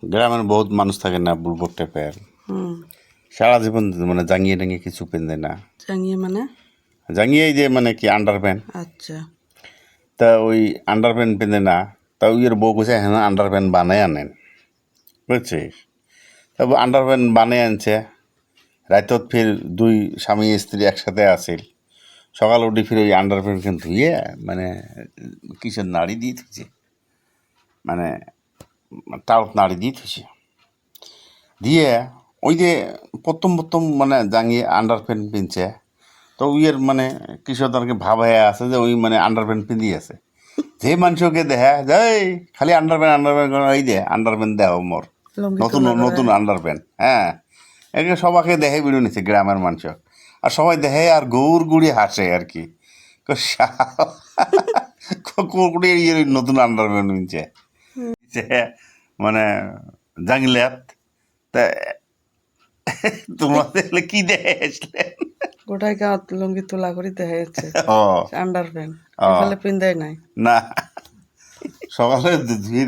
গ্রামের বহুত মানুষ থাকে না বুড়বক টাইপের, হুম সারা জীবন মানে জাঙ্গিয়ে টাঙ্গিয়ে কিছু পেন না। জাঙ্গিয়ে মানে? জাঙ্গিয়ে যে মানে কি আন্ডার প্যান্ট, আচ্ছা তা ওই আন্ডার প্যান্ট পেঁধে না। তা ওইয়ের বউ কইছে হ্যাঁ আন্ডার প্যান্ট বানাই আনেন, বুঝছিস? তারপর আন্ডার প্যান্ট বানিয়ে আনছে। রাতত ফির দুই স্বামী স্ত্রী একসাথে আসিল। সকাল উঠি ফির ওই আন্ডার প্যান্ট ধুইয়ে মানে কিসের নাড়ি দিয়ে থুইছে, মানে টাউট নাড়ি দিয়ে থুইছে। দিয়ে ওই যে প্রথম প্রথম মানে জাঙ্গিয়ে আন্ডার প্যান্ট পিনছে, তো ওইয়ের মানে কিশোর তারকে ভাব হয়ে আছে যে ওই মানে আন্ডার প্যান্ট পিঁধিয়ে আছে। যে মানুষকে দেখা যাই খালি আন্ডার প্যান্ট এই দে আন্ডার প্যান্ট দেও মোর, লঙ্গি নতুন তোলা করে। নতুন আন্ডার প্যান্ট। হ্যাঁ, একে সবাইকে দেখে বেরো নিছে গ্রামের মানুষ, আর সবাই দেখে আর গৌর গুড়ি হাসে আর কি। কুড়ি নতুন আন্ডার প্যান্ট কিনছে মানে জাংলাত। তা তোমাদের কি দেখে আসলে? গোটাই গাঁত লঙ্গি তোলা করে দেখা যাচ্ছে ও আন্ডার প্যান্ট ও এখানে পিন্দাই নাই। না, সকালে ধুয়ে